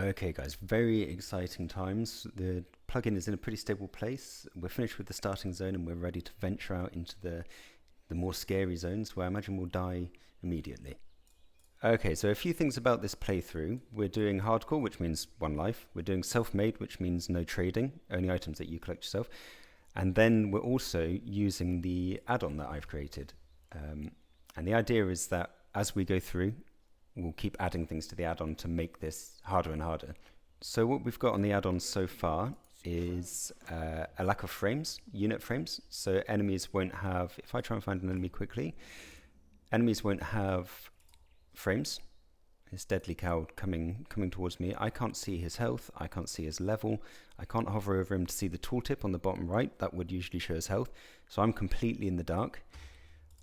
Okay, guys, very exciting times. The plugin is in a pretty stable place. We're finished with the starting zone and we're ready to venture out into the more scary zones where I imagine we'll die immediately. Okay, so a few things about this playthrough. We're doing hardcore, which means one life. We're doing self-made, which means no trading, only items that you collect yourself. And then we're also using the add-on that I've created. And the idea is that as we go through, we'll keep adding things to the add-on to make this harder and harder. So what we've got on the add-on so far is a lack of frames, unit frames. So enemies won't have, if I try and find an enemy quickly, enemies won't have frames. This deadly cow coming towards me. I can't see his health, I can't see his level, I can't hover over him to see the tooltip on the bottom right. That would usually show his health. So I'm completely in the dark.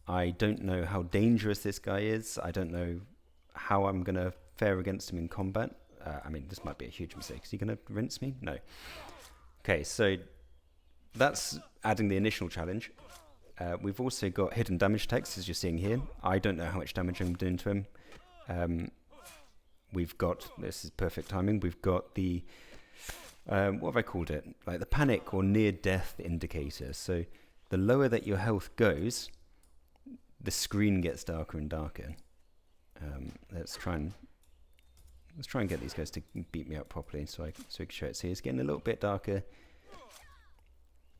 I don't know how dangerous this guy is. I don't know how I'm going to fare against him in combat. I mean, this might be a huge mistake. Is he going to rinse me? No. Okay, so that's adding the initial challenge. We've also got hidden damage text, as you're seeing here. I don't know how much damage I'm doing to him. We've got, this is perfect timing, we've got the, what have I called it? Like the panic or near-death indicator. So the lower that your health goes, the screen gets darker and darker. Let's try and get these guys to beat me up properly so we can show it. See, it's getting a little bit darker.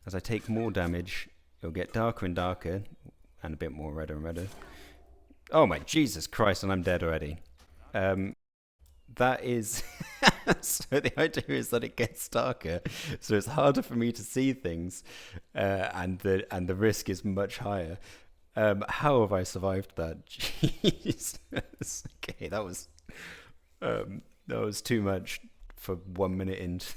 As I take more damage, it'll get darker and darker, and a bit more redder and redder. Oh my Jesus Christ, and I'm dead already. That is so the idea is that it gets darker, so it's harder for me to see things, and the risk is much higher. How have I survived that? Jesus. Okay, that was too much for 1 minute into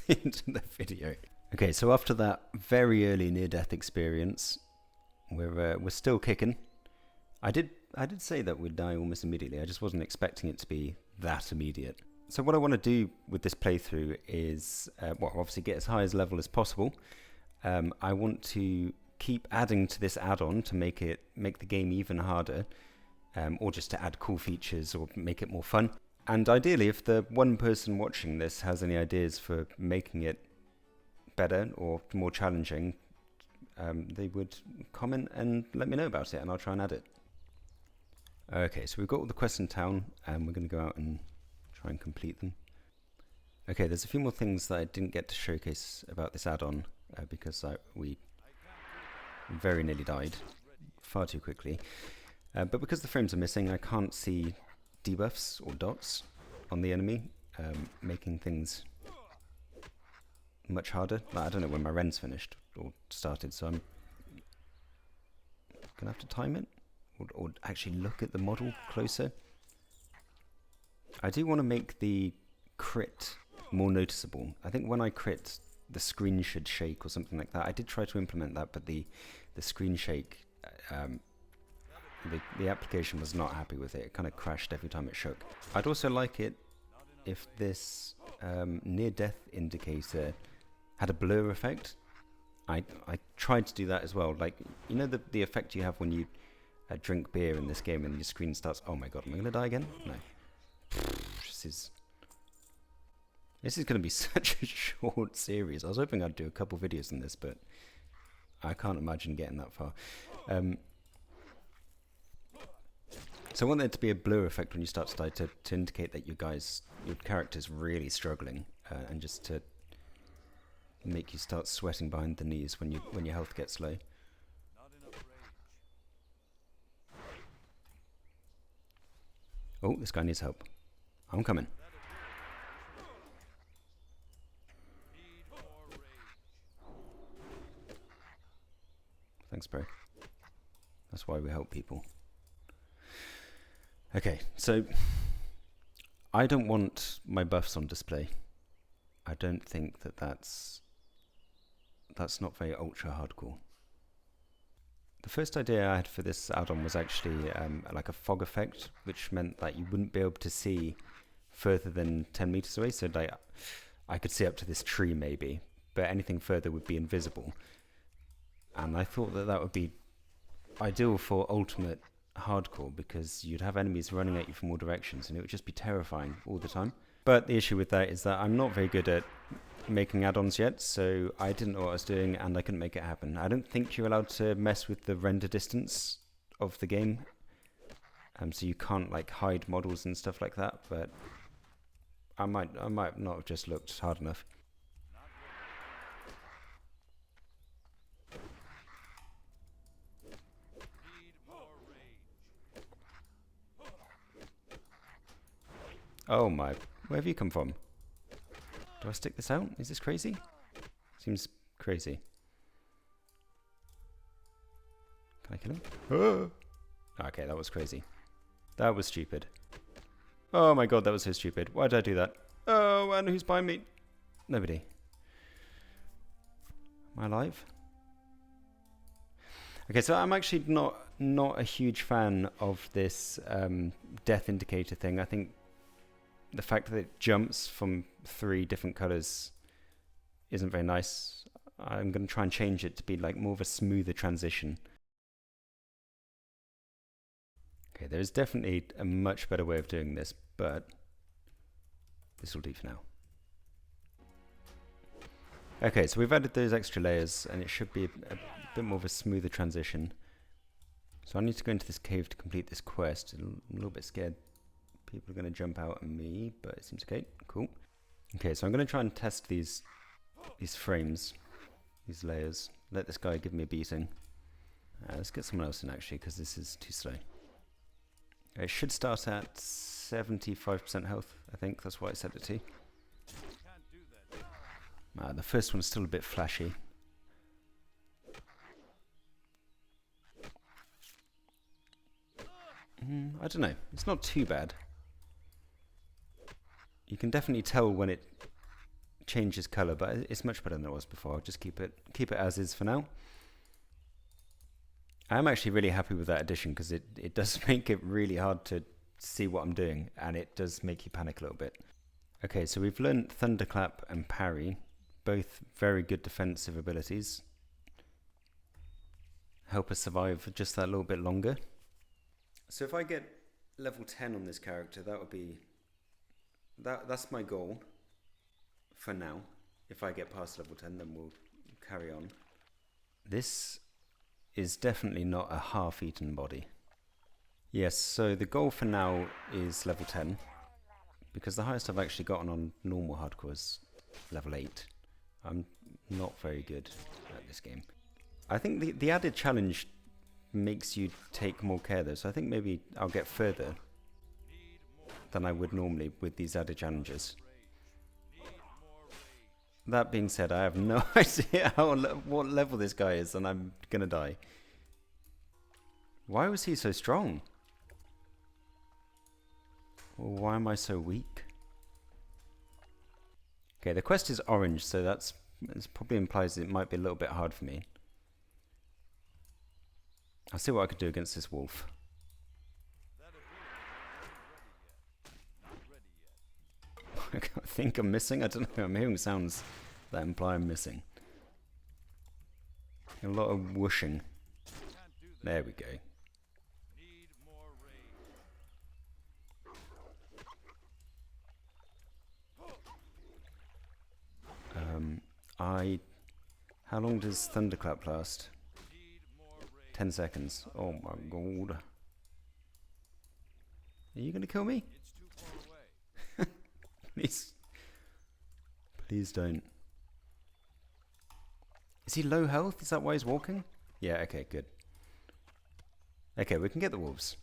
the video. Okay, so after that very early near-death experience, we're still kicking. I did say that we'd die almost immediately. I just wasn't expecting it to be that immediate. So what I want to do with this playthrough is, well, obviously get as high as level as possible. I want to keep adding to this add-on to make the game even harder, or just to add cool features or make it more fun. And ideally, if the one person watching this has any ideas for making it better or more challenging, they would comment and let me know about it, and I'll try and add it. Okay, so we've got all the quests in town, and we're going to go out and try and complete them. Okay, there's a few more things that I didn't get to showcase about this add-on because we very nearly died far too quickly. But because the frames are missing, I can't see debuffs or dots on the enemy, making things much harder. I don't know when my ren's finished or started, so I'm gonna have to time it or actually look at the model closer. I do want to make the crit more noticeable. I think when I crit, the screen should shake or something like that. I did try to implement that, but the screen shake, the application was not happy with it. It kind of crashed every time it shook. I'd also like it if this near-death indicator had a blur effect. I tried to do that as well. Like, you know the effect you have when you drink beer in this game and your screen starts, oh my god, am I going to die again? No. This is going to be such a short series. I was hoping I'd do a couple videos on this, but I can't imagine getting that far. So I want there to be a blur effect when you start to die to indicate that your character's really struggling, and just to make you start sweating behind the knees when your health gets low. Oh, this guy needs help. I'm coming. Thanks, bro. That's why we help people. Okay, so I don't want my buffs on display. I don't think that's not very ultra hardcore. The first idea I had for this add-on was actually like a fog effect, which meant that you wouldn't be able to see further than 10 meters away. So like, I could see up to this tree maybe, but anything further would be invisible. And I thought that would be ideal for ultimate hardcore, because you'd have enemies running at you from all directions and it would just be terrifying all the time. But the issue with that is that I'm not very good at making add-ons yet, so I didn't know what I was doing and I couldn't make it happen. I don't think you're allowed to mess with the render distance of the game, so you can't like hide models and stuff like that, but I might not have just looked hard enough. Oh my, where have you come from? Do I stick this out? Is this crazy? Seems crazy. Can I kill him? Oh. Okay, that was crazy. That was stupid. Oh my god, that was so stupid. Why did I do that? Oh, and who's behind me? Nobody. Am I alive? Okay, so I'm actually not a huge fan of this death indicator thing. I think the fact that it jumps from 3 different colors isn't very nice. I'm going to try and change it to be like more of a smoother transition. Okay, there's definitely a much better way of doing this, but this will do for now. Okay, so we've added those extra layers and it should be a bit more of a smoother transition. So I need to go into this cave to complete this quest. I'm a little bit scared people are going to jump out at me, but it seems okay. Cool. Okay, so I'm going to try and test these frames, these layers. Let this guy give me a beating. Let's get someone else in actually, because this is too slow. It should start at 75% health, I think. That's what I set it to. The first one's still a bit flashy. I don't know. It's not too bad. You can definitely tell when it changes color, but it's much better than it was before. I'll just keep it as is for now. I'm actually really happy with that addition because it does make it really hard to see what I'm doing, and it does make you panic a little bit. Okay, so we've learned Thunderclap and Parry, both very good defensive abilities. Help us survive for just that little bit longer. So if I get level 10 on this character, that would be... That's my goal for now. If I get past level 10, then we'll carry on. This is definitely not a half-eaten body. Yes, so the goal for now is level 10, because the highest I've actually gotten on normal hardcore is level 8. I'm not very good at this game. I think the added challenge makes you take more care though, so I think maybe I'll get further than I would normally with these added challenges. That being said, I have no idea what level this guy is, and I'm gonna die. Why was he so strong? Well, why am I so weak? Okay, the quest is orange, so that probably implies it might be a little bit hard for me. I'll see what I could do against this wolf. I think I'm missing. I don't know. I'm hearing sounds that imply I'm missing. A lot of whooshing. There we go. How long does Thunderclap last? 10 seconds. Oh my god. Are you gonna kill me? Please. Please don't. Is he low health? Is that why he's walking? Yeah, okay, good. Okay, we can get the wolves.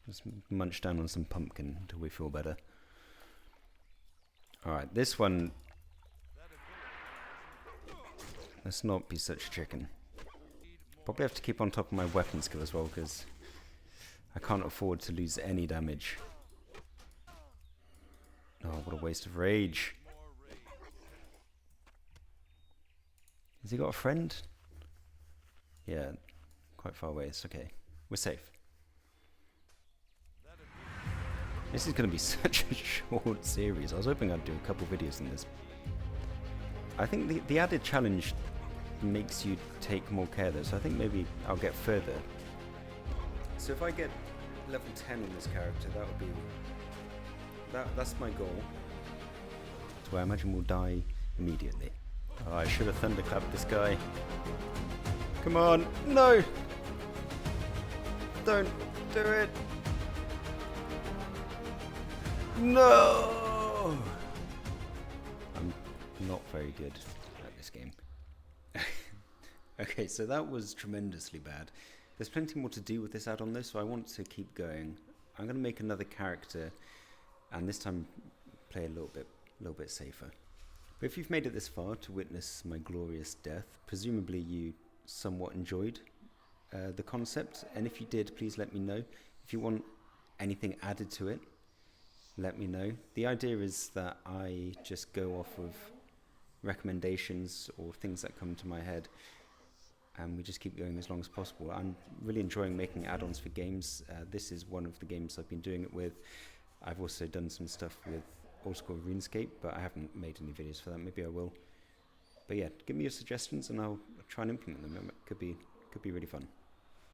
Let's munch down on some pumpkin until we feel better. Alright, this one... Let's not be such a chicken. Probably have to keep on top of my weapon skill as well, because I can't afford to lose any damage. Oh, what a waste of rage. Has he got a friend? Yeah, quite far away. It's okay. We're safe. This is going to be such a short series. I was hoping I'd do a couple videos in this. I think the added challenge makes you take more care though, so I think maybe I'll get further. So if I get level 10 on this character, that would be That's my goal. So I imagine we'll die immediately. Oh, I should have thunderclapped this guy. Come on, no! Don't do it! No! I'm not very good at this game. Okay, so that was tremendously bad. There's plenty more to do with this add-on though, so I want to keep going. I'm going to make another character, and this time play a little bit safer. But if you've made it this far to witness my glorious death, presumably you somewhat enjoyed the concept, and if you did, please let me know. If you want anything added to it, let me know. The idea is that I just go off of recommendations or things that come to my head, and we just keep going as long as possible. I'm really enjoying making add-ons for games. This is one of the games I've been doing it with. I've also done some stuff with old school RuneScape, but I haven't made any videos for that. Maybe I will. But yeah, give me your suggestions and I'll try and implement them. It could be really fun.